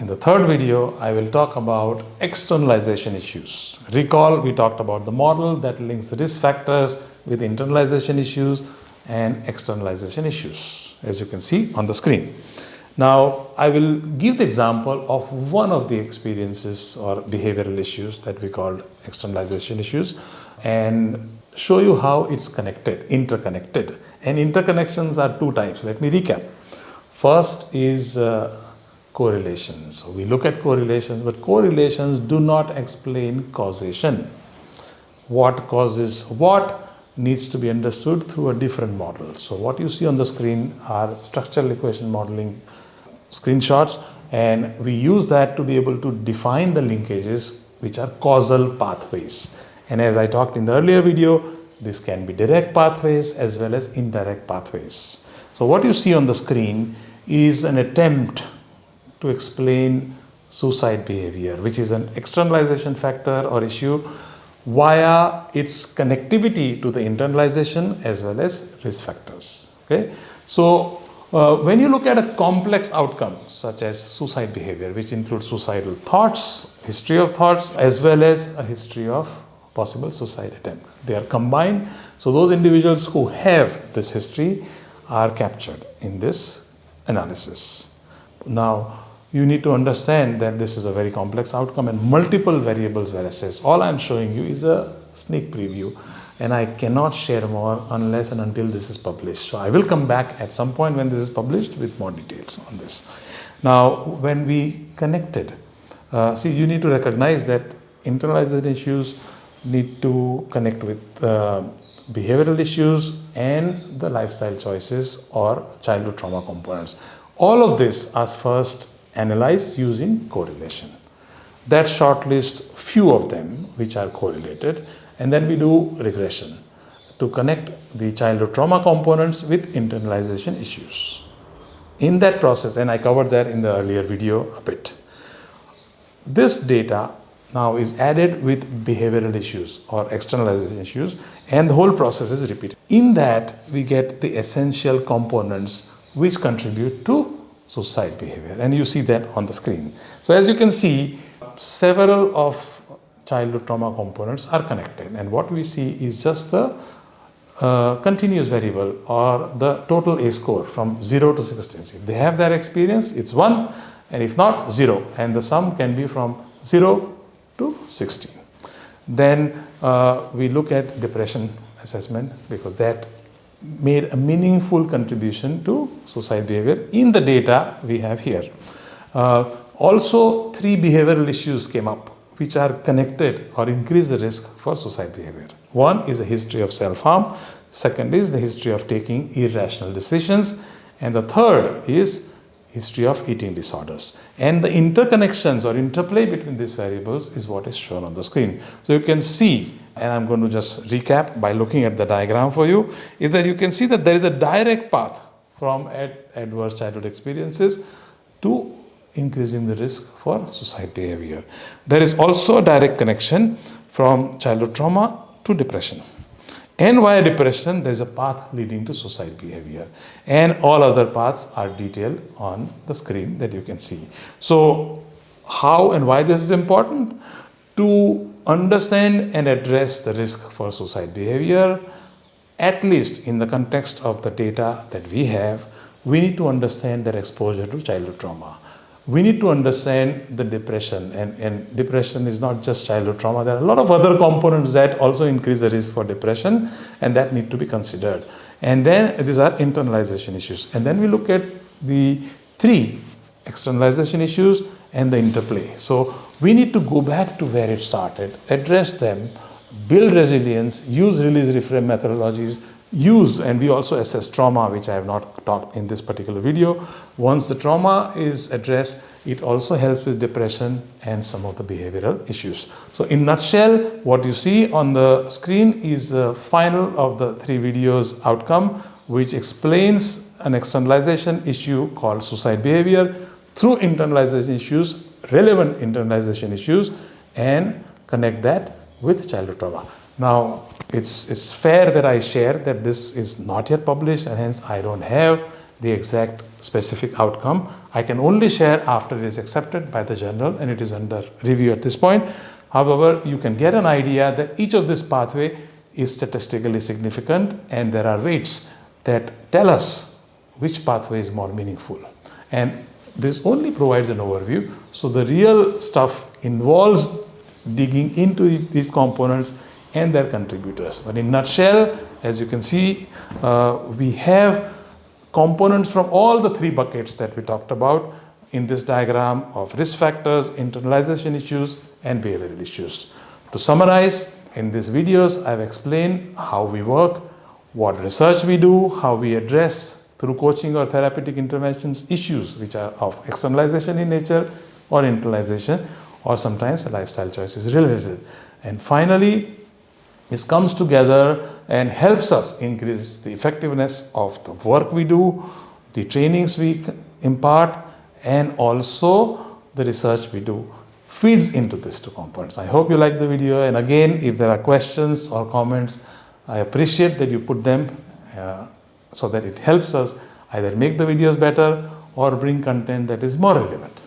In the third video, I will talk about externalization issues. Recall, we talked about the model that links the risk factors with internalization issues and externalization issues, as you can see on the screen. Now, I will give the example of one of the experiences or behavioral issues that we called externalization issues and show you how it's connected, interconnected. And interconnections are two types. Let me recap. First is correlations. So we look at correlations, but correlations do not explain causation. What causes what needs to be understood through a different model. So what you see on the screen are structural equation modeling screenshots, and we use that to be able to define the linkages which are causal pathways. And as I talked in the earlier video, this can be direct pathways as well as indirect pathways. So what you see on the screen is an attempt to explain suicide behavior, which is an externalization factor or issue, via its connectivity to the internalization as well as risk factors. Okay, so when you look at a complex outcome such as suicide behavior, which includes suicidal thoughts, history of thoughts, as well as a history of possible suicide attempt, they are combined. So those individuals who have this history are captured in this analysis. Now, you need to understand that this is a very complex outcome and multiple variables were assessed. All I'm showing you is a sneak preview, and I cannot share more unless and until this is published. So I will come back at some point when this is published with more details on this. Now, when we connected, see, you need to recognize that internalization issues need to connect with behavioral issues and the lifestyle choices or childhood trauma components. All of this are first analyzed using correlation. That shortlists few of them which are correlated, and then we do regression to connect the childhood trauma components with internalization issues. In that process, and I covered that in the earlier video a bit, this data now is added with behavioral issues or externalization issues, and the whole process is repeated. In that, we get the essential components which contribute to suicide behavior, and you see that on the screen. So as you can see, several of childhood trauma components are connected, and what we see is just the continuous variable or the total A score from 0 to 16. If they have that experience, it's 1, and if not, 0, and the sum can be from 0 to 16. Then we look at depression assessment, because that made a meaningful contribution to suicide behavior in the data we have here. Also, 3 behavioral issues came up which are connected or increase the risk for suicide behavior. One is a history of self-harm, second is the history of taking irrational decisions, and the third is history of eating disorders. And the interconnections or interplay between these variables is what is shown on the screen. So you can see, and I'm going to just recap by looking at the diagram for you, is that you can see that there is a direct path from adverse childhood experiences to increasing the risk for suicide behavior. There is also a direct connection from childhood trauma to depression. And via depression, there is a path leading to suicide behavior. And all other paths are detailed on the screen that you can see. So how and why this is important? To understand and address the risk for suicide behavior, at least in the context of the data that we have, we need to understand their exposure to childhood trauma. We need to understand the depression, and depression is not just childhood trauma. There are a lot of other components that also increase the risk for depression, and that need to be considered. And then these are internalization issues. And then we look at the 3 externalization issues and the interplay. So we need to go back to where it started, address them, build resilience, use release reframe methodologies, and we also assess trauma, which I have not talked in this particular video. Once the trauma is addressed, it also helps with depression and some of the behavioral issues. So in nutshell, what you see on the screen is the final of the 3 videos outcome, which explains an externalization issue called suicide behavior through internalization issues, relevant internalization issues, and connect that with childhood trauma. Now, it's fair that I share that this is not yet published, and hence I don't have the exact specific outcome. I can only share after it is accepted by the journal and it is under review at this point. However, you can get an idea that each of this pathway is statistically significant, and there are weights that tell us which pathway is more meaningful. And this only provides an overview. So the real stuff involves digging into these components and their contributors. But in a nutshell, as you can see, we have components from all the three buckets that we talked about in this diagram of risk factors, internalization issues, and behavioral issues. To summarize, in these videos, I've explained how we work, what research we do, how we address through coaching or therapeutic interventions issues which are of externalization in nature or internalization, or sometimes lifestyle choices related. And finally, this comes together and helps us increase the effectiveness of the work we do, the trainings we impart, and also the research we do feeds into these two components. I hope you like the video, and again, if there are questions or comments, I appreciate that you put them so that it helps us either make the videos better or bring content that is more relevant.